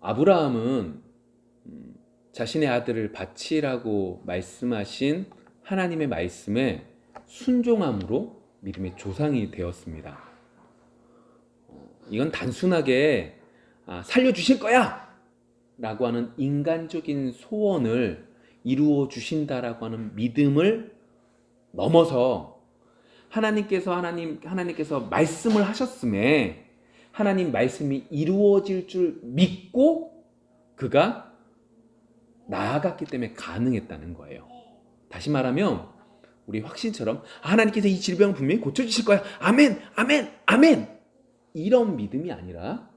아브라함은 자신의 아들을 바치라고 말씀하신 하나님의 말씀에 순종함으로 믿음의 조상이 되었습니다. 이건 단순하게 살려주실 거야! 라고 하는 인간적인 소원을 이루어 주신다라고 하는 믿음을 넘어서 하나님께서 말씀을 하셨음에 하나님 말씀이 이루어질 줄 믿고 그가 나아갔기 때문에 가능했다는 거예요. 다시 말하면 우리 확신처럼 하나님께서 이 질병을 분명히 고쳐주실 거야. 아멘, 아멘, 아멘. 이런 믿음이 아니라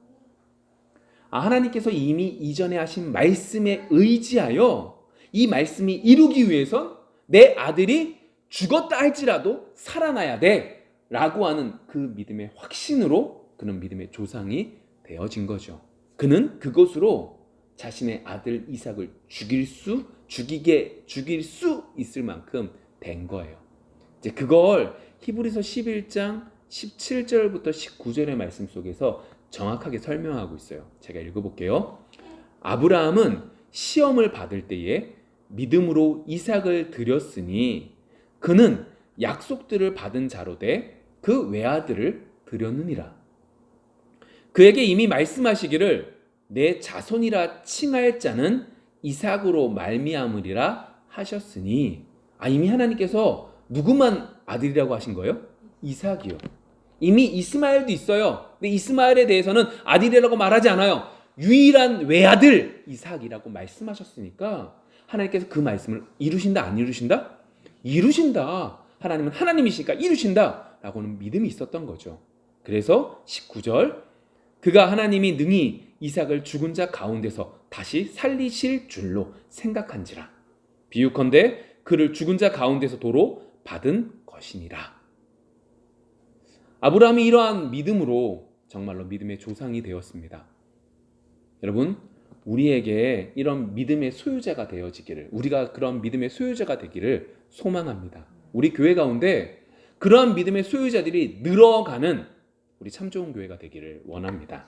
하나님께서 이미 이전에 하신 말씀에 의지하여 이 말씀이 이루기 위해선 내 아들이 죽었다 할지라도 살아나야 돼 라고 하는 그 믿음의 확신으로 그는 믿음의 조상이 되어진 거죠. 그는 그것으로 자신의 아들 이삭을 죽일 수 있을 만큼 된 거예요. 이제 그걸 히브리서 11장 17절부터 19절의 말씀 속에서 정확하게 설명하고 있어요. 제가 읽어볼게요. 아브라함은 시험을 받을 때에 믿음으로 이삭을 드렸으니 그는 약속들을 받은 자로 돼 그 외아들을 드렸느니라. 그에게 이미 말씀하시기를 내 자손이라 칭할 자는 이삭으로 말미암으리라 하셨으니 이미 하나님께서 누구만 아들이라고 하신 거예요? 이삭이요. 이미 이스마엘도 있어요. 근데 이스마엘에 대해서는 아들이라고 말하지 않아요. 유일한 외아들 이삭이라고 말씀하셨으니까 하나님께서 그 말씀을 이루신다 안 이루신다? 이루신다. 하나님은 하나님이시니까 이루신다 라고는 믿음이 있었던 거죠. 그래서 19절 그가 하나님이 능히 이삭을 죽은 자 가운데서 다시 살리실 줄로 생각한지라. 비유컨대 그를 죽은 자 가운데서 도로 받은 것이니라. 아브라함이 이러한 믿음으로 정말로 믿음의 조상이 되었습니다. 여러분, 우리에게 이런 믿음의 소유자가 되어지기를, 우리가 그런 믿음의 소유자가 되기를 소망합니다. 우리 교회 가운데 그러한 믿음의 소유자들이 늘어가는 우리 참 좋은 교회가 되기를 원합니다.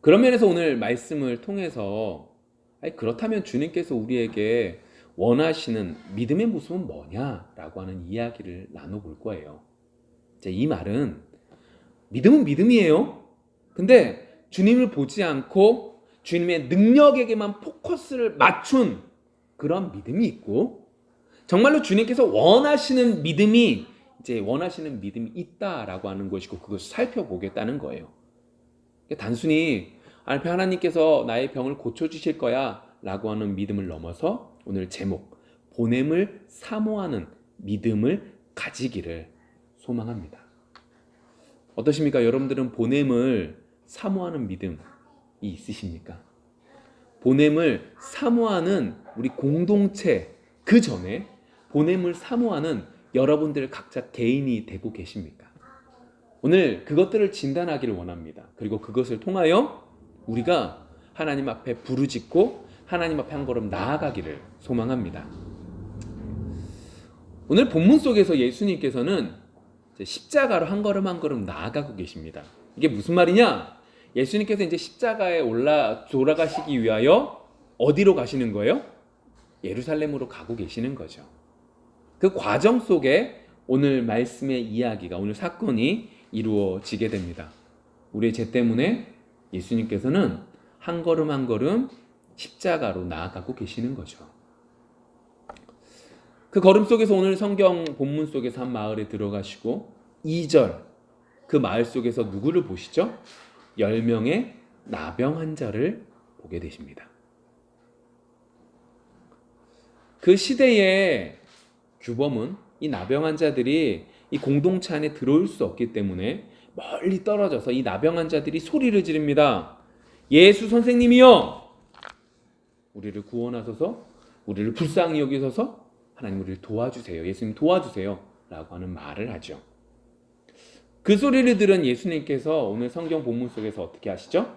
그런 면에서 오늘 말씀을 통해서 그렇다면 주님께서 우리에게 원하시는 믿음의 모습은 뭐냐라고 하는 이야기를 나눠볼 거예요. 이 말은 믿음은 믿음이에요. 근데 주님을 보지 않고 주님의 능력에게만 포커스를 맞춘 그런 믿음이 있고 정말로 주님께서 원하시는 믿음이 있다라고 하는 것이고 그것을 살펴보겠다는 거예요. 단순히 하나님께서 나의 병을 고쳐주실 거야 라고 하는 믿음을 넘어서 오늘 제목 보냄을 사모하는 믿음을 가지기를 소망합니다. 어떠십니까? 여러분들은 보냄을 사모하는 믿음이 있으십니까? 보냄을 사모하는 우리 공동체 그 전에 보냄을 사모하는 여러분들 각자 개인이 되고 계십니까? 오늘 그것들을 진단하기를 원합니다. 그리고 그것을 통하여 우리가 하나님 앞에 부르짖고 하나님 앞에 한 걸음 나아가기를 소망합니다. 오늘 본문 속에서 예수님께서는 십자가로 한 걸음 한 걸음 나아가고 계십니다. 이게 무슨 말이냐? 예수님께서 이제 십자가에 돌아가시기 위하여 어디로 가시는 거예요? 예루살렘으로 가고 계시는 거죠. 그 과정 속에 오늘 말씀의 이야기가, 오늘 사건이 이루어지게 됩니다. 우리의 죄 때문에 예수님께서는 한 걸음 한 걸음 십자가로 나아가고 계시는 거죠. 그 걸음 속에서 오늘 성경 본문 속에서 한 마을에 들어가시고 2절 그 마을 속에서 누구를 보시죠? 10명의 나병 환자를 보게 되십니다. 그 시대의 규범은 이 나병 환자들이 이 공동체 안에 들어올 수 없기 때문에 멀리 떨어져서 이 나병 환자들이 소리를 지릅니다. 예수 선생님이여, 우리를 구원하소서, 우리를 불쌍히 여기소서, 하나님 우리를 도와주세요, 예수님 도와주세요 라고 하는 말을 하죠. 그 소리를 들은 예수님께서 오늘 성경 본문 속에서 어떻게 하시죠?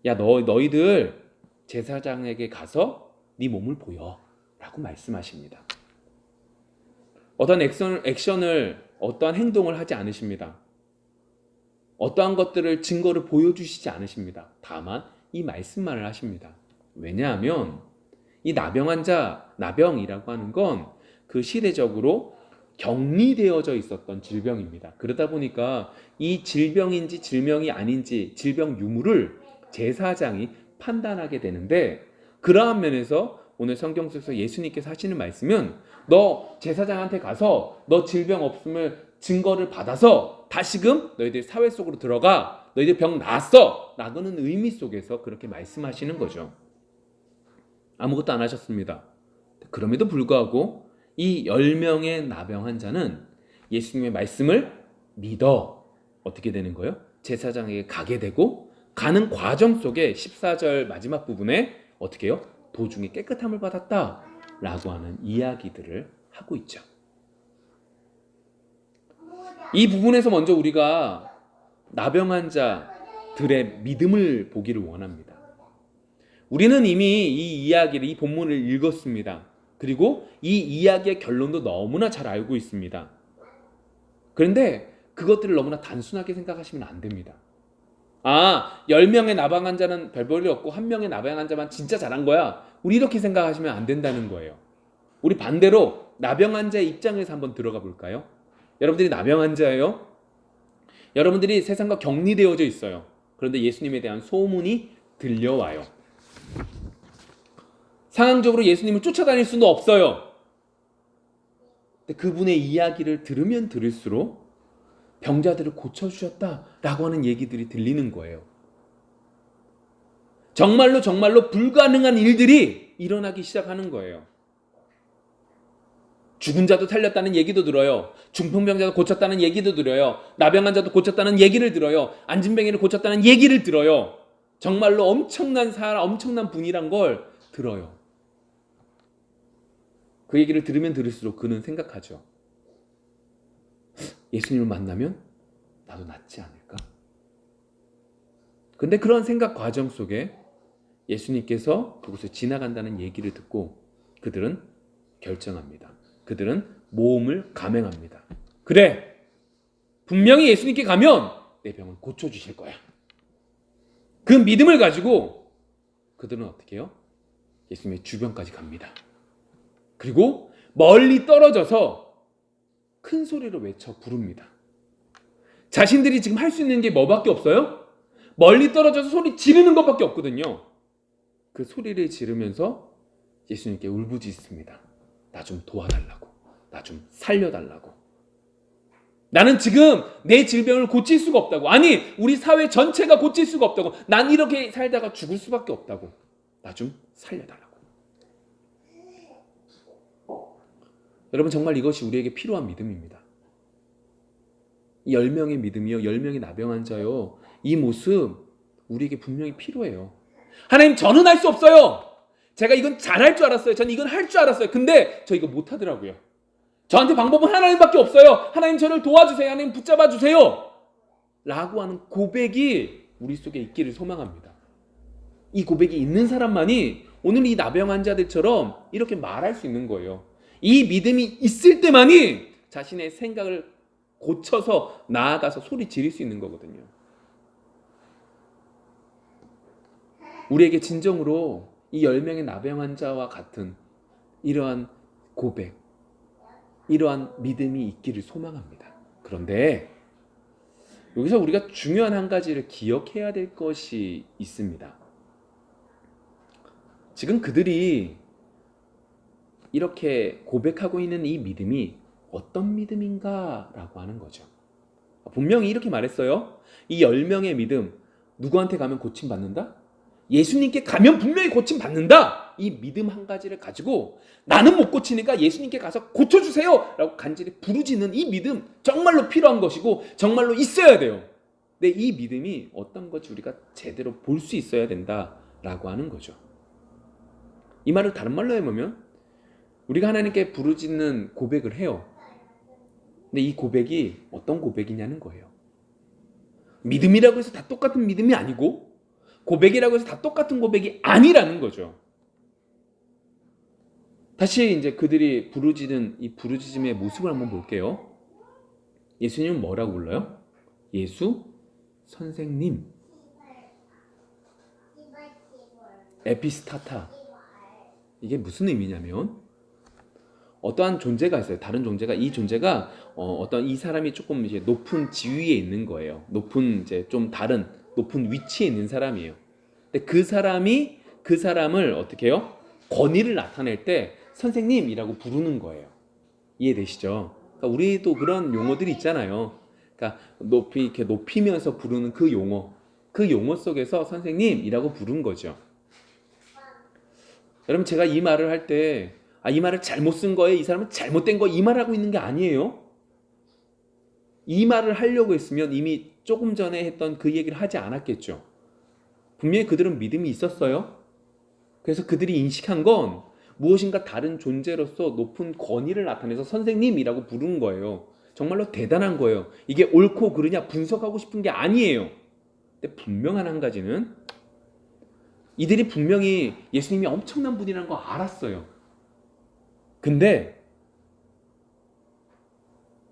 야, 너희들 제사장에게 가서 네 몸을 보여 라고 말씀하십니다. 어떠한 액션을 어떠한 행동을 하지 않으십니다. 어떠한 것들을 증거를 보여주시지 않으십니다. 다만 이 말씀만을 하십니다. 왜냐하면 이 나병 환자, 나병이라고 하는 건 그 시대적으로 격리되어져 있었던 질병입니다. 그러다 보니까 이 질병인지 질병이 아닌지 질병 유무를 제사장이 판단하게 되는데, 그러한 면에서 오늘 성경 속에서 예수님께서 하시는 말씀은 너 제사장한테 가서 너 질병 없음을 증거를 받아서 다시금 너희들 사회 속으로 들어가, 너희들 병 나았어 라는 의미 속에서 그렇게 말씀하시는 거죠. 아무것도 안 하셨습니다. 그럼에도 불구하고 이 10명의 나병 환자는 예수님의 말씀을 믿어 어떻게 되는 거예요? 제사장에게 가게 되고, 가는 과정 속에 14절 마지막 부분에 어떻게 해요? 도중에 깨끗함을 받았다 라고 하는 이야기들을 하고 있죠. 이 부분에서 먼저 우리가 나병 환자들의 믿음을 보기를 원합니다. 우리는 이미 이 이야기를, 이 본문을 읽었습니다. 그리고 이 이야기의 결론도 너무나 잘 알고 있습니다. 그런데 그것들을 너무나 단순하게 생각하시면 안 됩니다. 10명의 나병 환자는 별 볼일 없고 1명의 나병 환자만 진짜 잘한 거야, 우리 이렇게 생각하시면 안 된다는 거예요. 우리 반대로 나병 환자의 입장에서 한번 들어가 볼까요? 여러분들이 나병 환자예요. 여러분들이 세상과 격리되어져 있어요. 그런데 예수님에 대한 소문이 들려와요. 상황적으로 예수님을 쫓아다닐 수는 없어요. 근데 그분의 이야기를 들으면 들을수록 병자들을 고쳐주셨다라고 하는 얘기들이 들리는 거예요. 정말로 불가능한 일들이 일어나기 시작하는 거예요. 죽은 자도 살렸다는 얘기도 들어요. 중풍병자도 고쳤다는 얘기도 들어요. 나병 환자도 고쳤다는 얘기를 들어요. 안진뱅이를 고쳤다는 얘기를 들어요. 정말로 엄청난 분이란 걸 들어요. 그 얘기를 들으면 들을수록 그는 생각하죠. 예수님을 만나면 나도 낫지 않을까? 근데 그런 생각 과정 속에 예수님께서 그곳을 지나간다는 얘기를 듣고 그들은 결정합니다. 그들은 모험을 감행합니다. 그래, 분명히 예수님께 가면 내 병을 고쳐주실 거야. 그 믿음을 가지고 그들은 어떻게 해요? 예수님의 주변까지 갑니다. 그리고 멀리 떨어져서 큰 소리로 외쳐 부릅니다. 자신들이 지금 할 수 있는 게 뭐밖에 없어요? 멀리 떨어져서 소리 지르는 것밖에 없거든요. 그 소리를 지르면서 예수님께 울부짖습니다. 나 좀 도와달라고, 나 좀 살려달라고. 나는 지금 내 질병을 고칠 수가 없다고. 아니, 우리 사회 전체가 고칠 수가 없다고. 난 이렇게 살다가 죽을 수밖에 없다고. 나 좀 살려달라고. 여러분, 정말 이것이 우리에게 필요한 믿음입니다. 10명의 믿음이요, 10명의 나병 환자요, 이 모습 우리에게 분명히 필요해요. 하나님, 저는 할 수 없어요. 제가 이건 잘할 줄 알았어요. 저는 이건 할 줄 알았어요. 근데 저 이거 못하더라고요. 저한테 방법은 하나님밖에 없어요. 하나님, 저를 도와주세요. 하나님, 붙잡아 주세요. 라고 하는 고백이 우리 속에 있기를 소망합니다. 이 고백이 있는 사람만이 오늘 이 나병 환자들처럼 이렇게 말할 수 있는 거예요. 이 믿음이 있을 때만이 자신의 생각을 고쳐서 나아가서 소리 지를 수 있는 거거든요. 우리에게 진정으로 이 10명의 나병 환자와 같은 이러한 고백, 이러한 믿음이 있기를 소망합니다. 그런데 여기서 우리가 중요한 한 가지를 기억해야 될 것이 있습니다. 지금 그들이 이렇게 고백하고 있는 이 믿음이 어떤 믿음인가 라고 하는 거죠. 분명히 이렇게 말했어요. 이 10명의 믿음, 누구한테 가면 고침받는다? 예수님께 가면 분명히 고침받는다. 이 믿음 한 가지를 가지고 나는 못 고치니까 예수님께 가서 고쳐주세요 라고 간절히 부르짖는 이 믿음, 정말로 필요한 것이고 정말로 있어야 돼요. 근데 이 믿음이 어떤 것이 우리가 제대로 볼 수 있어야 된다라고 하는 거죠. 이 말을 다른 말로 해보면 우리가 하나님께 부르짖는 고백을 해요. 근데 이 고백이 어떤 고백이냐는 거예요. 믿음이라고 해서 다 똑같은 믿음이 아니고 고백이라고 해서 다 똑같은 고백이 아니라는 거죠. 다시 이제 그들이 부르짖는 이 부르짖음의 모습을 한번 볼게요. 예수님은 뭐라고 불러요? 예수 선생님. 에피스타타. 이게 무슨 의미냐면 어떠한 존재가 있어요. 다른 존재가 이 존재가 어떤 이 사람이 조금 이제 높은 지위에 있는 거예요. 높은 이제 좀 다른 높은 위치에 있는 사람이에요. 근데 그 사람을 어떻게 해요? 권위를 나타낼 때 선생님이라고 부르는 거예요. 이해되시죠? 그러니까 우리도 그런 용어들이 있잖아요. 그러니까 높이 이렇게 높이면서 부르는 그 용어 속에서 선생님이라고 부른 거죠. 여러분 제가 이 말을 할 때 이 말을 잘못 쓴 거예요. 이 사람은 잘못된 거 이 말하고 있는 게 아니에요. 이 말을 하려고 했으면 이미 조금 전에 했던 그 얘기를 하지 않았겠죠. 분명히 그들은 믿음이 있었어요. 그래서 그들이 인식한 건 무엇인가 다른 존재로서 높은 권위를 나타내서 선생님이라고 부르는 거예요. 정말로 대단한 거예요. 이게 옳고 그르냐 분석하고 싶은 게 아니에요. 근데 분명한 한 가지는 이들이 분명히 예수님이 엄청난 분이라는 거 알았어요. 근데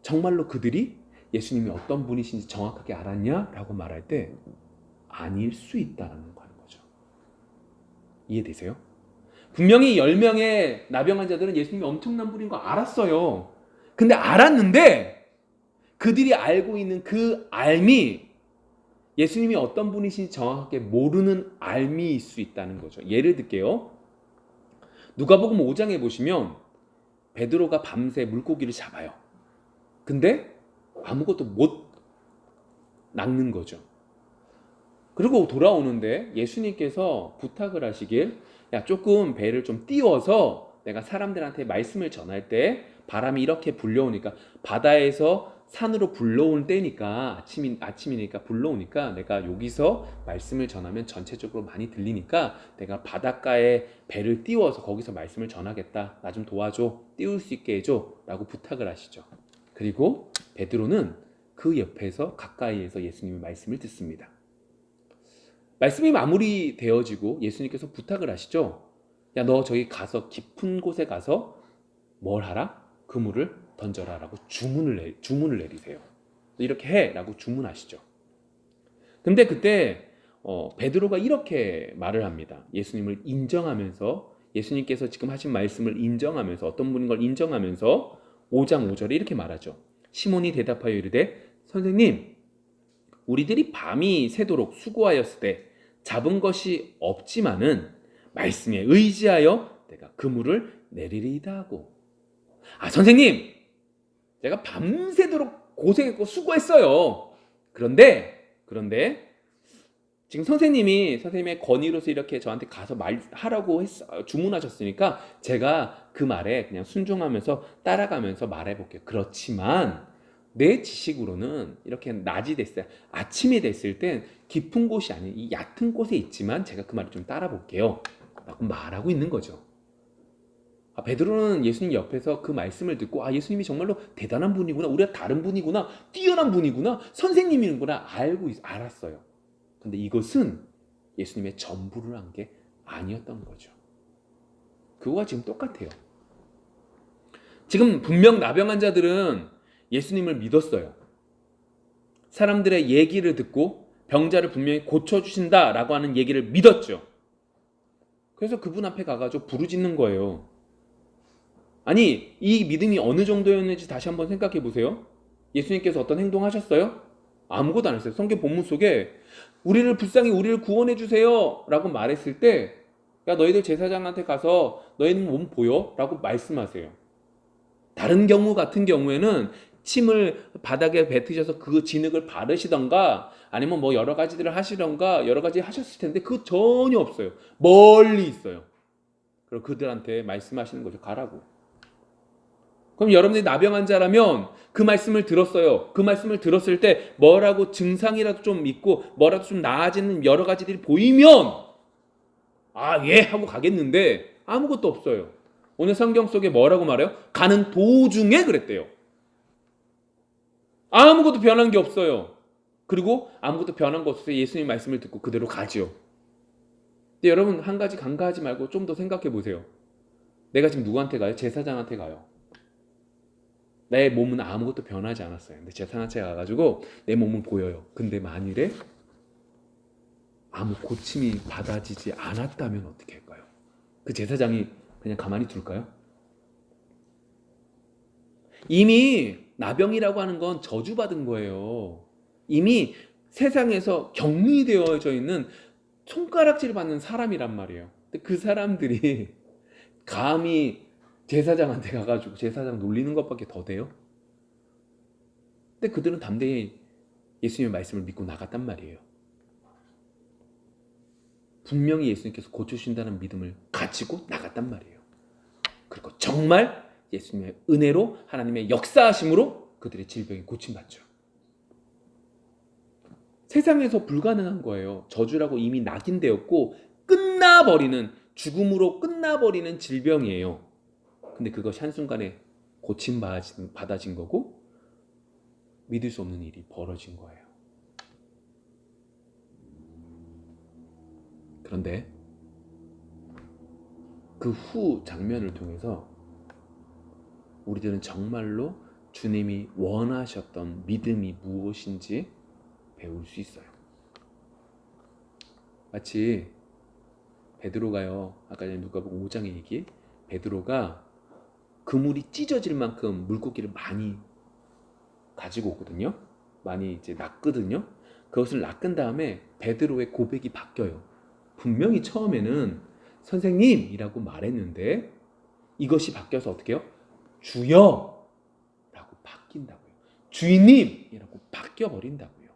정말로 그들이 예수님이 어떤 분이신지 정확하게 알았냐라고 말할 때 아닐 수 있다는 거죠. 이해되세요? 분명히 10명의 나병 환자들은 예수님이 엄청난 분인 거 알았어요. 근데 알았는데 그들이 알고 있는 그 알미, 예수님이 어떤 분이신지 정확하게 모르는 알미일 수 있다는 거죠. 예를 들게요. 누가복음 5장에 보시면 베드로가 밤새 물고기를 잡아요. 근데 아무것도 못 낚는 거죠. 그리고 돌아오는데 예수님께서 부탁을 하시길, 야, 조금 배를 좀 띄워서 내가 사람들한테 말씀을 전할 때 바람이 이렇게 불려오니까, 바다에서 산으로 불러올 때니까 아침이니까 불러오니까 내가 여기서 말씀을 전하면 전체적으로 많이 들리니까 내가 바닷가에 배를 띄워서 거기서 말씀을 전하겠다. 나 좀 도와줘. 띄울 수 있게 해줘. 라고 부탁을 하시죠. 그리고 베드로는 그 옆에서 가까이에서 예수님의 말씀을 듣습니다. 말씀이 마무리되어지고 예수님께서 부탁을 하시죠. 야, 너 저기 가서 깊은 곳에 가서 뭘 하라? 그물을 던져라 라고 주문을 내리세요. 이렇게 해 라고 주문하시죠. 근데 그때 베드로가 이렇게 말을 합니다. 예수님을 인정하면서, 예수님께서 지금 하신 말씀을 인정하면서, 어떤 분인 걸 인정하면서 5장 5절에 이렇게 말하죠. 시몬이 대답하여 이르되 선생님, 우리들이 밤이 새도록 수고하였을 때 잡은 것이 없지만은 말씀에 의지하여 내가 그물을 내리리이다 하고. 선생님, 제가 밤새도록 고생했고 수고했어요. 그런데 지금 선생님의 권위로서 이렇게 저한테 가서 말하라고 주문하셨으니까 제가 그 말에 그냥 순종하면서 따라가면서 말해볼게요. 그렇지만 내 지식으로는 이렇게 낮이 됐어요. 아침이 됐을 땐 깊은 곳이 아닌 이 얕은 곳에 있지만 제가 그 말을 좀 따라볼게요. 라고 말하고 있는 거죠. 베드로는 예수님 옆에서 그 말씀을 듣고 예수님이 정말로 대단한 분이구나, 우리가 다른 분이구나, 뛰어난 분이구나, 선생님이구나 알았어요. 근데 이것은 예수님의 전부를 한 게 아니었던 거죠. 그거와 지금 똑같아요. 지금 분명 나병 환자들은 예수님을 믿었어요. 사람들의 얘기를 듣고 병자를 분명히 고쳐주신다라고 하는 얘기를 믿었죠. 그래서 그분 앞에 가가지고 부르짖는 거예요. 아니, 이 믿음이 어느 정도였는지 다시 한번 생각해 보세요. 예수님께서 어떤 행동하셨어요? 아무것도 안 했어요. 성경 본문 속에 불쌍히 우리를 구원해 주세요 라고 말했을 때, 야, 너희들 제사장한테 가서 너희는 몸 보여? 라고 말씀하세요. 다른 경우 같은 경우에는 침을 바닥에 뱉으셔서 그 진흙을 바르시던가 아니면 뭐 여러 가지들을 하시던가 여러 가지 하셨을 텐데 그거 전혀 없어요. 멀리 있어요. 그리고 그들한테 말씀하시는 거죠. 가라고. 그럼 여러분들이 나병 환자라면 그 말씀을 들었어요. 그 말씀을 들었을 때 뭐라고 증상이라도 좀 있고 뭐라도 좀 나아지는 여러 가지들이 보이면 예 하고 가겠는데 아무것도 없어요. 오늘 성경 속에 뭐라고 말해요? 가는 도중에 그랬대요. 아무것도 변한 게 없어요. 그리고 아무것도 변한 거 없어서 예수님 말씀을 듣고 그대로 가지요. 근데 여러분 한 가지 간과하지 말고 좀 더 생각해 보세요. 내가 지금 누구한테 가요? 제사장한테 가요. 내 몸은 아무것도 변하지 않았어요. 근데 제사장한테 가가지고 내 몸은 보여요. 근데 만일에 아무 고침이 받아지지 않았다면 어떻게 할까요? 그 제사장이 그냥 가만히 둘까요? 이미 나병이라고 하는 건 저주받은 거예요. 이미 세상에서 격리되어져 있는 손가락질 받는 사람이란 말이에요. 근데 그 사람들이 감히 제사장한테 가가지고 제사장 놀리는 것밖에 더 돼요? 근데 그들은 담대히 예수님의 말씀을 믿고 나갔단 말이에요. 분명히 예수님께서 고쳐주신다는 믿음을 가지고 나갔단 말이에요. 그리고 정말 예수님의 은혜로 하나님의 역사하심으로 그들의 질병이 고침받죠. 세상에서 불가능한 거예요. 저주라고 이미 낙인되었고 끝나버리는, 죽음으로 끝나버리는 질병이에요. 근데 그것이 한순간에 고침받아진 거고 믿을 수 없는 일이 벌어진 거예요. 그런데 그 후 장면을 통해서 우리들은 정말로 주님이 원하셨던 믿음이 무엇인지 배울 수 있어요. 마치 베드로가요, 아까 전에 누가복음 5장의 얘기, 베드로가 그물이 찢어질 만큼 물고기를 많이 가지고 오거든요. 많이 이제 낚거든요. 그것을 낚은 다음에 베드로의 고백이 바뀌어요. 분명히 처음에는 선생님이라고 말했는데 이것이 바뀌어서 어떻게 해요? 주여! 라고 바뀐다고요. 주인님이라고 바뀌어버린다고요.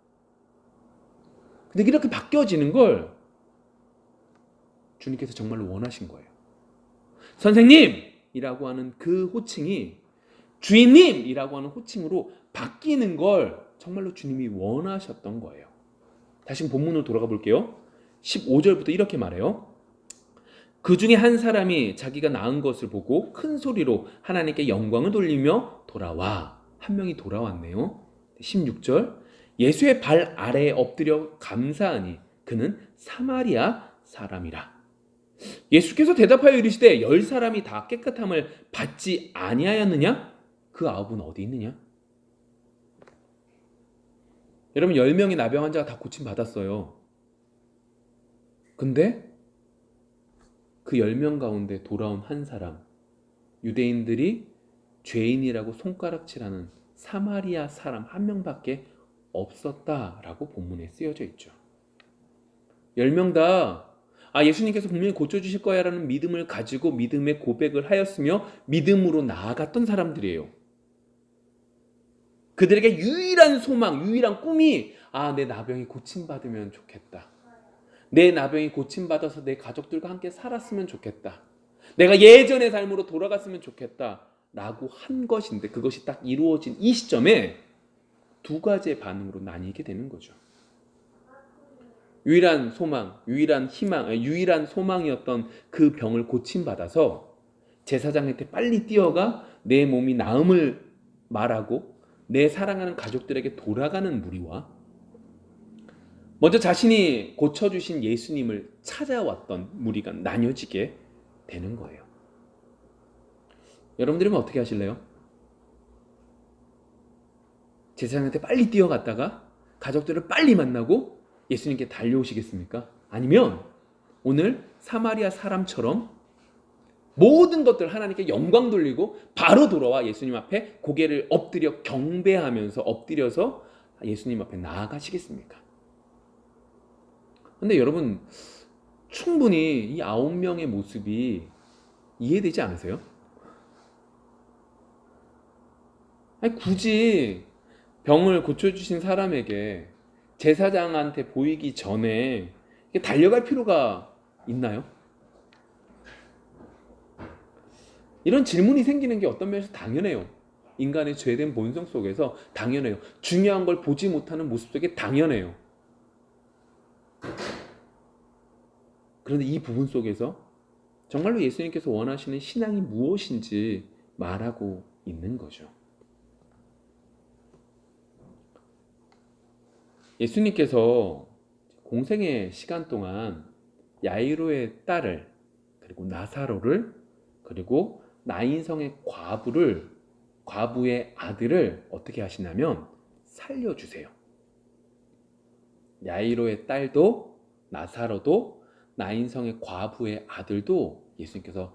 근데 이렇게 바뀌어지는 걸 주님께서 정말로 원하신 거예요. 선생님이라고 하는 그 호칭이 주인님이라고 하는 호칭으로 바뀌는 걸 정말로 주님이 원하셨던 거예요. 다시 본문으로 돌아가 볼게요. 15절부터 이렇게 말해요. 그 중에 한 사람이 자기가 낳은 것을 보고 큰 소리로 하나님께 영광을 돌리며 돌아와. 한 명이 돌아왔네요. 16절. 예수의 발 아래에 엎드려 감사하니 그는 사마리아 사람이라. 예수께서 대답하여 이르시되 10사람이 다 깨끗함을 받지 아니하였느냐? 그 9은 어디 있느냐? 여러분 10명의 나병 환자가 다 고침 받았어요. 근데 그 10명 가운데 돌아온 한 사람, 유대인들이 죄인이라고 손가락질하는 사마리아 사람 한 명밖에 없었다라고 본문에 쓰여져 있죠. 10명 다 예수님께서 분명히 고쳐주실 거야 라는 믿음을 가지고 믿음의 고백을 하였으며 믿음으로 나아갔던 사람들이에요. 그들에게 유일한 소망, 유일한 꿈이 내 나병이 고침받으면 좋겠다. 내 나병이 고침받아서 내 가족들과 함께 살았으면 좋겠다. 내가 예전의 삶으로 돌아갔으면 좋겠다 라고 한 것인데 그것이 딱 이루어진 이 시점에 두 가지의 반응으로 나뉘게 되는 거죠. 유일한 소망, 유일한 희망, 유일한 소망이었던 그 병을 고침받아서 제사장한테 빨리 뛰어가 내 몸이 나음을 말하고 내 사랑하는 가족들에게 돌아가는 무리와 먼저 자신이 고쳐주신 예수님을 찾아왔던 무리가 나뉘어지게 되는 거예요. 여러분들은 어떻게 하실래요? 제사장한테 빨리 뛰어갔다가 가족들을 빨리 만나고 예수님께 달려오시겠습니까? 아니면 오늘 사마리아 사람처럼 모든 것들 하나님께 영광 돌리고 바로 돌아와 예수님 앞에 고개를 엎드려 경배하면서 엎드려서 예수님 앞에 나아가시겠습니까? 근데 여러분 충분히 이 9명의 모습이 이해되지 않으세요? 굳이 병을 고쳐주신 사람에게 제사장한테 보이기 전에 달려갈 필요가 있나요? 이런 질문이 생기는 게 어떤 면에서 당연해요. 인간의 죄된 본성 속에서 당연해요. 중요한 걸 보지 못하는 모습 속에 당연해요. 그런데 이 부분 속에서 정말로 예수님께서 원하시는 신앙이 무엇인지 말하고 있는 거죠. 예수님께서 공생의 시간 동안 야이로의 딸을 그리고 나사로를 그리고 나인성의 과부의 아들을 어떻게 하시냐면 살려주세요. 야이로의 딸도 나사로도 나인성의 과부의 아들도 예수님께서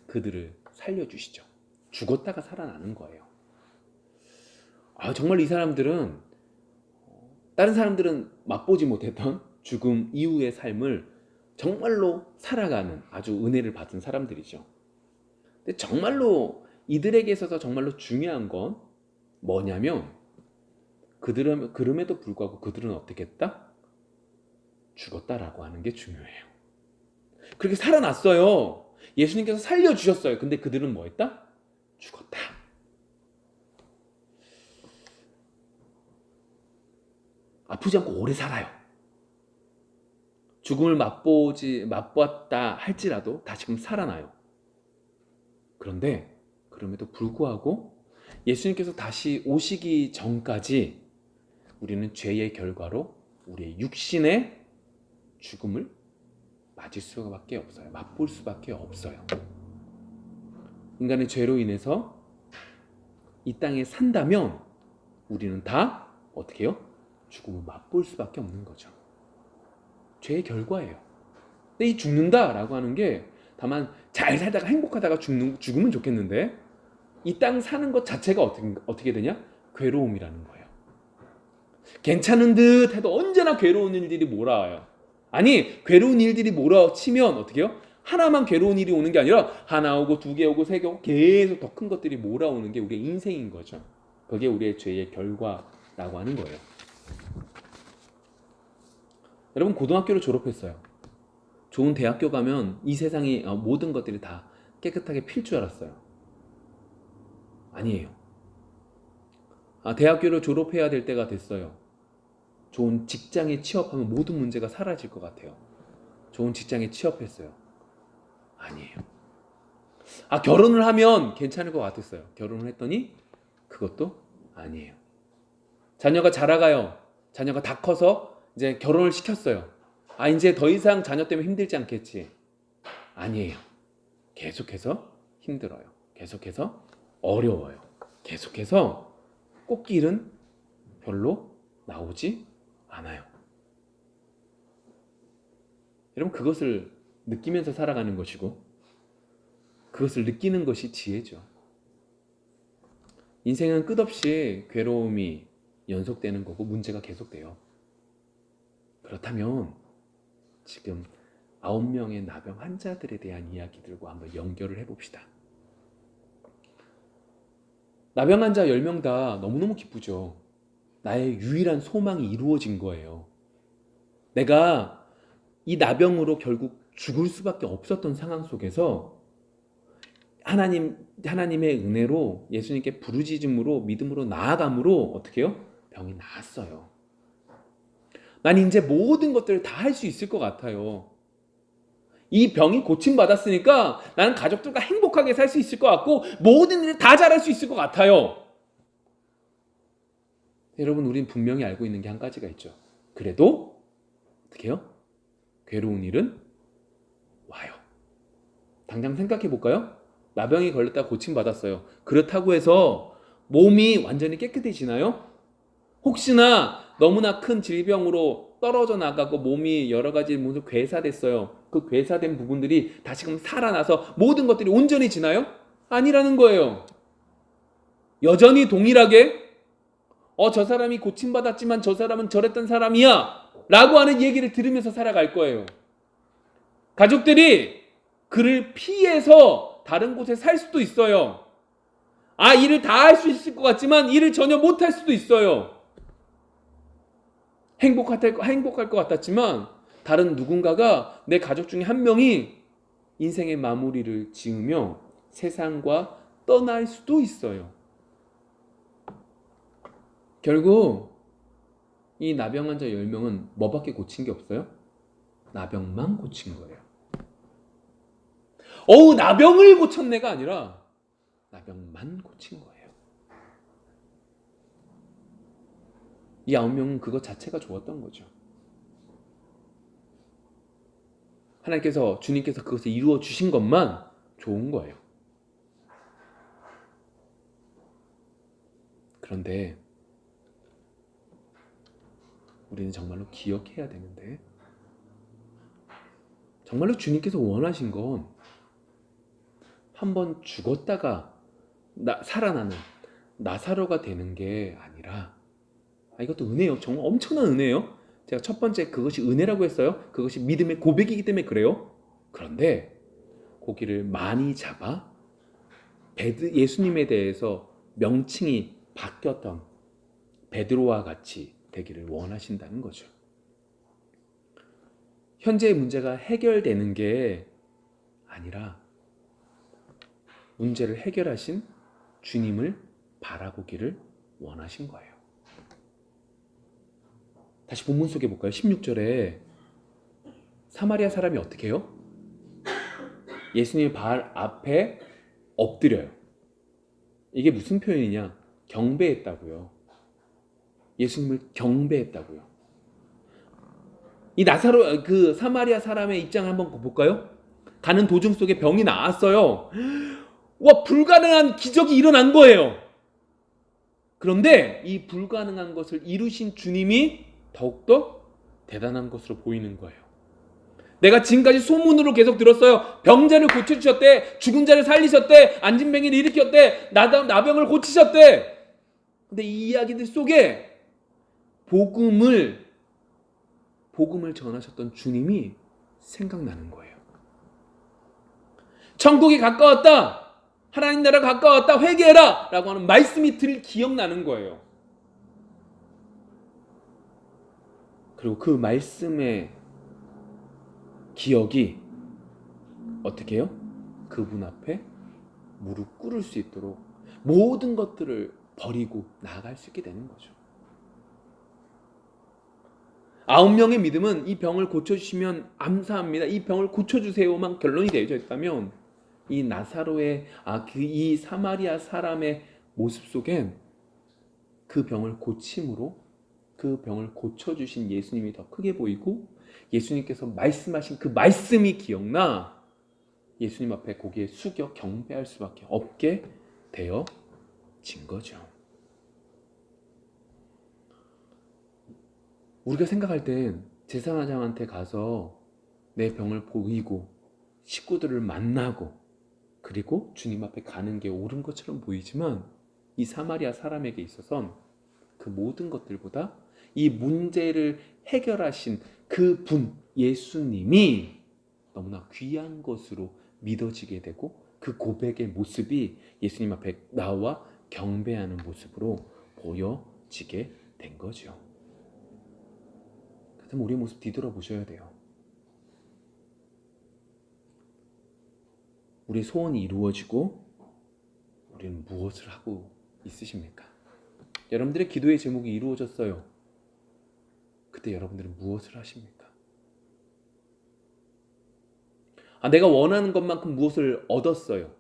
그들을 살려주시죠. 죽었다가 살아나는 거예요. 정말 이 사람들은 다른 사람들은 맛보지 못했던 죽음 이후의 삶을 정말로 살아가는 아주 은혜를 받은 사람들이죠. 근데 정말로 이들에게 있어서 정말로 중요한 건 뭐냐면 그럼에도 불구하고 그들은 어떻게 했다? 죽었다라고 하는 게 중요해요. 그렇게 살아났어요. 예수님께서 살려주셨어요. 근데 그들은 뭐 했다? 죽었다. 아프지 않고 오래 살아요. 죽음을 맛보았다 할지라도 다시금 살아나요. 그런데 그럼에도 불구하고 예수님께서 다시 오시기 전까지 우리는 죄의 결과로 우리의 육신의 죽음을 맞을 수밖에 없어요. 맛볼 수밖에 없어요. 인간의 죄로 인해서 이 땅에 산다면 우리는 다 어떻게 해요? 죽음을 맛볼 수밖에 없는 거죠. 죄의 결과예요. 근데 이 죽는다라고 하는 게 다만 잘 살다가 행복하다가 죽으면 좋겠는데 이 땅 사는 것 자체가 어떻게 되냐? 괴로움이라는 거예요. 괜찮은 듯 해도 언제나 괴로운 일들이 몰아와요. 아니, 괴로운 일들이 몰아치면 어떻게 해요? 하나만 괴로운 일이 오는 게 아니라 하나 오고 두 개 오고 세 개 오고 계속 더 큰 것들이 몰아오는 게 우리의 인생인 거죠. 그게 우리의 죄의 결과라고 하는 거예요. 여러분 고등학교를 졸업했어요. 좋은 대학교 가면 이 세상의 모든 것들이 다 깨끗하게 필 줄 알았어요. 아니에요. 대학교를 졸업해야 될 때가 됐어요. 좋은 직장에 취업하면 모든 문제가 사라질 것 같아요. 좋은 직장에 취업했어요. 아니에요. 결혼을 하면 괜찮을 것 같았어요. 결혼을 했더니 그것도 아니에요. 자녀가 자라가요. 자녀가 다 커서 이제 결혼을 시켰어요. 이제 더 이상 자녀 때문에 힘들지 않겠지. 아니에요. 계속해서 힘들어요. 계속해서 어려워요. 계속해서 꽃길은 별로 나오지 않아요. 여러분 그것을 느끼면서 살아가는 것이고 그것을 느끼는 것이 지혜죠. 인생은 끝없이 괴로움이 연속되는 거고 문제가 계속돼요. 그렇다면 지금 9명의 나병 환자들에 대한 이야기들과 한번 연결을 해봅시다. 나병 환자 10명 다 너무너무 기쁘죠. 나의 유일한 소망이 이루어진 거예요. 내가 이 나병으로 결국 죽을 수밖에 없었던 상황 속에서 하나님의 은혜로 예수님께 부르짖음으로 믿음으로 나아감으로 어떻게 해요? 병이 나았어요. 난 이제 모든 것들을 다 할 수 있을 것 같아요. 이 병이 고침받았으니까 나는 가족들과 행복하게 살 수 있을 것 같고 모든 일을 다 잘할 수 있을 것 같아요. 여러분 우린 분명히 알고 있는 게 한 가지가 있죠. 그래도 어떻게 해요? 괴로운 일은 와요. 당장 생각해 볼까요? 나병이 걸렸다 고침받았어요. 그렇다고 해서 몸이 완전히 깨끗해지나요? 혹시나 너무나 큰 질병으로 떨어져 나가고 몸이 여러 가지 무슨 괴사됐어요. 그 괴사된 부분들이 다시금 살아나서 모든 것들이 온전해지나요? 아니라는 거예요. 여전히 동일하게 저 사람이 고침받았지만 저 사람은 저랬던 사람이야 라고 하는 얘기를 들으면서 살아갈 거예요. 가족들이 그를 피해서 다른 곳에 살 수도 있어요. 일을 다 할 수 있을 것 같지만 일을 전혀 못 할 수도 있어요. 행복할 것 같았지만 다른 누군가가 내 가족 중에 한 명이 인생의 마무리를 지으며 세상과 떠날 수도 있어요. 결국 이 나병 환자 10명은 뭐밖에 고친 게 없어요? 나병만 고친 거예요. 나병을 고쳤네가 아니라 나병만 고친 거예요. 이 9명은 그것 자체가 좋았던 거죠. 주님께서 그것을 이루어 주신 것만 좋은 거예요. 그런데 우리는 정말로 기억해야 되는데, 정말로 주님께서 원하신 건 한번 죽었다가 살아나는 나사로가 되는 게 아니라, 이것도 은혜예요. 정말 엄청난 은혜예요. 제가 첫 번째 그것이 은혜라고 했어요. 그것이 믿음의 고백이기 때문에 그래요. 그런데 고기를 많이 잡아 예수님에 대해서 명칭이 바뀌었던 베드로와 같이 되기를 원하신다는 거죠. 현재의 문제가 해결되는 게 아니라 문제를 해결하신 주님을 바라보기를 원하신 거예요. 다시 본문 속에 볼까요? 16절에 사마리아 사람이 어떻게 해요? 예수님의 발 앞에 엎드려요. 이게 무슨 표현이냐? 경배했다고요. 예수님을 경배했다고요. 이 그 사마리아 사람의 입장을 한번 볼까요? 가는 도중 속에 병이 나았어요. 와, 불가능한 기적이 일어난 거예요. 그런데 이 불가능한 것을 이루신 주님이 더욱더 대단한 것으로 보이는 거예요. 내가 지금까지 소문으로 계속 들었어요. 병자를 고쳐주셨대, 죽은 자를 살리셨대, 안진뱅이를 일으켰대, 나병을 고치셨대. 근데 이 이야기들 속에 복음을 전하셨던 주님이 생각나는 거예요. 천국이 가까웠다, 하나님 나라가 가까웠다, 회개해라 라고 하는 말씀이 기억나는 거예요. 그리고 그 말씀의 기억이 어떻게 해요? 그분 앞에 무릎 꿇을 수 있도록 모든 것들을 버리고 나아갈 수 있게 되는 거죠. 9명의 믿음은 이 병을 고쳐주시면 감사합니다, 이 병을 고쳐주세요만 결론이 되어져 있다면, 이 나사로의 이 사마리아 사람의 모습 속엔 그 병을 고침으로 그 병을 고쳐주신 예수님이 더 크게 보이고, 예수님께서 말씀하신 그 말씀이 기억나 예수님 앞에 고개 숙여 경배할 수밖에 없게 되어진 거죠. 우리가 생각할 땐 제사장한테 가서 내 병을 보이고 식구들을 만나고 그리고 주님 앞에 가는 게 옳은 것처럼 보이지만, 이 사마리아 사람에게 있어선 그 모든 것들보다 이 문제를 해결하신 그 분 예수님이 너무나 귀한 것으로 믿어지게 되고, 그 고백의 모습이 예수님 앞에 나와 경배하는 모습으로 보여지게 된 거죠. 그래서 우리의 모습 뒤돌아보셔야 돼요. 우리의 소원이 이루어지고 우리는 무엇을 하고 있으십니까? 여러분들의 기도의 제목이 이루어졌어요. 그때 여러분들은 무엇을 하십니까? 내가 원하는 것만큼 무엇을 얻었어요.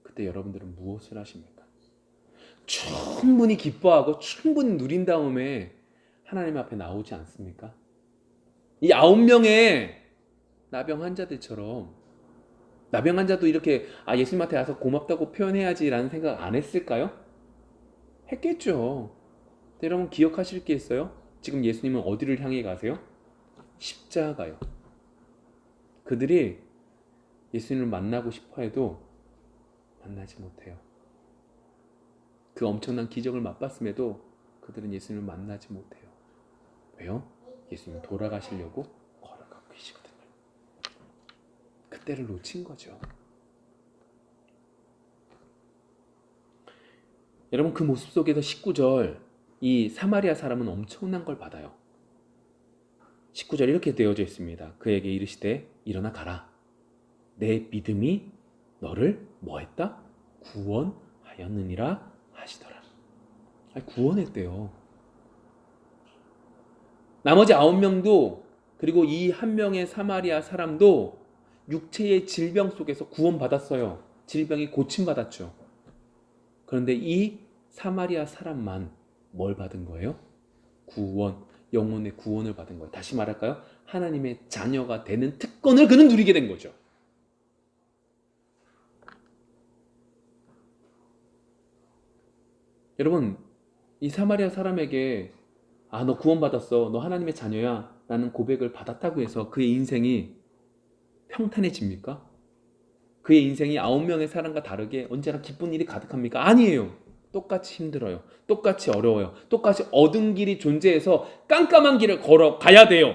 그때 여러분들은 무엇을 하십니까? 충분히 기뻐하고 충분히 누린 다음에 하나님 앞에 나오지 않습니까? 이 9명의 나병 환자들처럼, 나병 환자도 이렇게 예수님한테 와서 고맙다고 표현해야지 라는 생각 안 했을까요? 했겠죠. 근데 여러분 기억하실 게 있어요? 지금 예수님은 어디를 향해 가세요? 십자가요. 그들이 예수님을 만나고 싶어 해도 만나지 못해요. 그 엄청난 기적을 맛봤음에도 그들은 예수님을 만나지 못해요. 왜요? 예수님은 돌아가시려고 걸어가고 계시거든요. 그때를 놓친 거죠. 여러분, 그 모습 속에서 19절, 이 사마리아 사람은 엄청난 걸 받아요. 19절 이렇게 되어져 있습니다. 그에게 이르시되 일어나 가라, 내 믿음이 너를 뭐했다? 구원하였느니라 하시더라. 구원했대요. 나머지 9명도, 그리고 이 한 명의 사마리아 사람도 육체의 질병 속에서 구원받았어요. 질병이 고침받았죠. 그런데 이 사마리아 사람만 뭘 받은 거예요? 구원, 영혼의 구원을 받은 거예요. 다시 말할까요? 하나님의 자녀가 되는 특권을 그는 누리게 된 거죠. 여러분, 이 사마리아 사람에게 아, 너 구원받았어. 너 하나님의 자녀야. 라는 고백을 받았다고 해서 그의 인생이 평탄해집니까? 그의 인생이 9명의 사람과 다르게 언제나 기쁜 일이 가득합니까? 아니에요. 똑같이 힘들어요. 똑같이 어려워요. 똑같이 어두운 길이 존재해서 깜깜한 길을 걸어가야 돼요.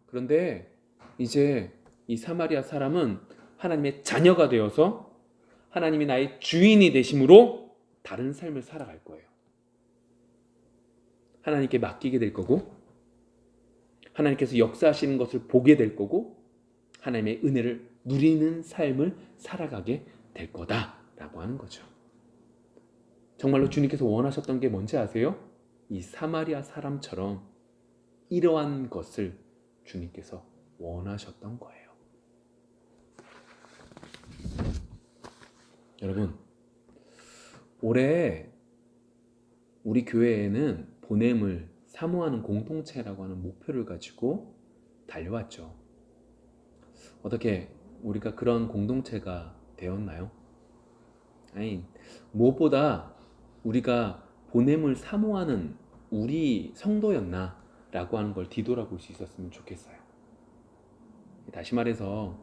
그런데 이제 이 사마리아 사람은 하나님의 자녀가 되어서 하나님이 나의 주인이 되심으로 다른 삶을 살아갈 거예요. 하나님께 맡기게 될 거고, 하나님께서 역사하시는 것을 보게 될 거고, 하나님의 은혜를 누리는 삶을 살아가게 될 거다라고 하는 거죠. 정말로 주님께서 원하셨던 게 뭔지 아세요? 이 사마리아 사람처럼 이러한 것을 주님께서 원하셨던 거예요. 여러분, 올해 우리 교회에는 보냄을 사모하는 공동체라고 하는 목표를 가지고 달려왔죠. 어떻게 우리가 그런 공동체가 되었나요? 아니, 무엇보다 우리가 보냄을 사모하는 우리 성도였나 라고 하는 걸 뒤돌아볼 수 있었으면 좋겠어요. 다시 말해서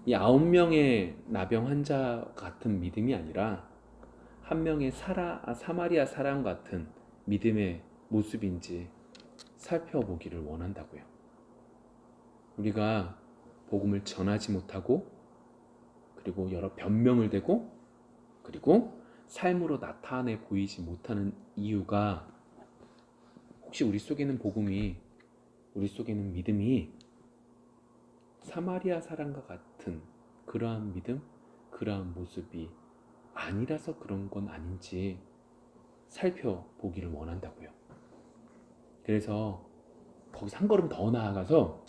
이 9명의 나병 환자 같은 믿음이 아니라 한 명의 사마리아 사람 같은 믿음의 모습인지 살펴보기를 원한다고요. 우리가 복음을 전하지 못하고, 그리고 여러 변명을 대고, 그리고 삶으로 나타내 보이지 못하는 이유가 혹시 우리 속에 있는 복음이, 우리 속에 있는 믿음이 사마리아 사람과 같은 그러한 믿음, 그러한 모습이 아니라서 그런 건 아닌지 살펴보기를 원한다고요. 그래서 거기서 한 걸음 더 나아가서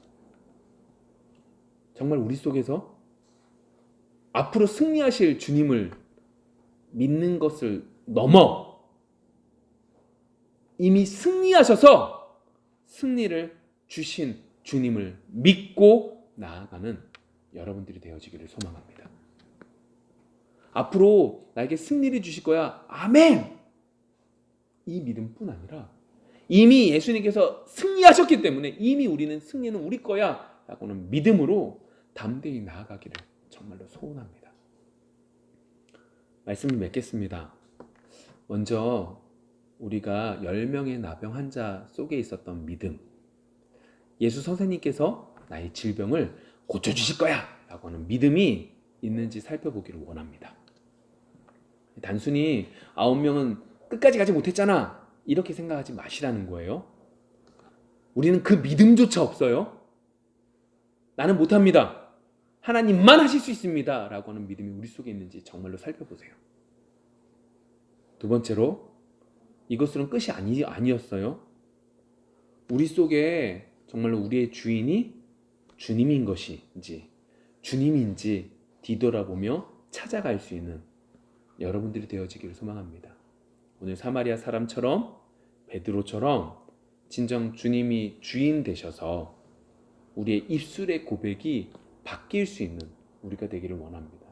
정말 우리 속에서 앞으로 승리하실 주님을 믿는 것을 넘어 이미 승리하셔서 승리를 주신 주님을 믿고 나아가는 여러분들이 되어지기를 소망합니다. 앞으로 나에게 승리를 주실 거야. 아멘! 이 믿음뿐 아니라 이미 예수님께서 승리하셨기 때문에 이미 우리는 승리는 우리 거야 라고는 믿음으로 담대히 나아가기를 정말로 소원합니다. 말씀을 맺겠습니다. 먼저 우리가 10명의 나병 환자 속에 있었던 믿음, 예수 선생님께서 나의 질병을 고쳐주실 거야 라고 하는 믿음이 있는지 살펴보기를 원합니다. 단순히 9명은 끝까지 가지 못했잖아 이렇게 생각하지 마시라는 거예요. 우리는 그 믿음조차 없어요. 나는 못합니다. 하나님만 하실 수 있습니다 라고 하는 믿음이 우리 속에 있는지 정말로 살펴보세요. 두 번째로, 이것으로는 끝이 아니었어요. 우리 속에 정말로 우리의 주인이 주님인 것인지 주님인지 뒤돌아보며 찾아갈 수 있는 여러분들이 되어지기를 소망합니다. 오늘 사마리아 사람처럼, 베드로처럼 진정 주님이 주인 되셔서 우리의 입술의 고백이 바뀔 수 있는 우리가 되기를 원합니다.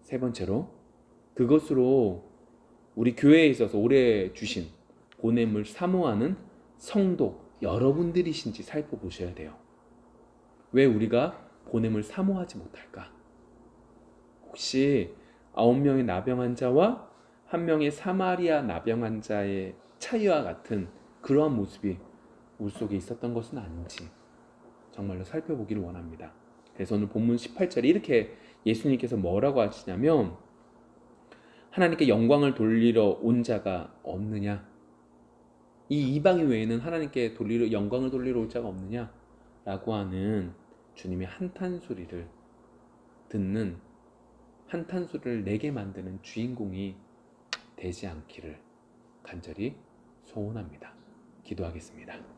세 번째로, 그것으로 우리 교회에 있어서 올해 주신 보냄을 사모하는 성도 여러분들이신지 살펴보셔야 돼요. 왜 우리가 보냄을 사모하지 못할까? 혹시 9명의 나병 환자와 1명의 사마리아 나병 환자의 차이와 같은 그러한 모습이 우리 속에 있었던 것은 아닌지 정말로 살펴보기를 원합니다. 그래서 오늘 본문 18절에 이렇게 예수님께서 뭐라고 하시냐면, 하나님께 영광을 돌리러 온 자가 없느냐? 이 이방인 외에는 하나님께 영광을 돌리러 올 자가 없느냐? 라고 하는 주님의 한탄소리를 듣는, 한탄소리를 내게 만드는 주인공이 되지 않기를 간절히 소원합니다. 기도하겠습니다.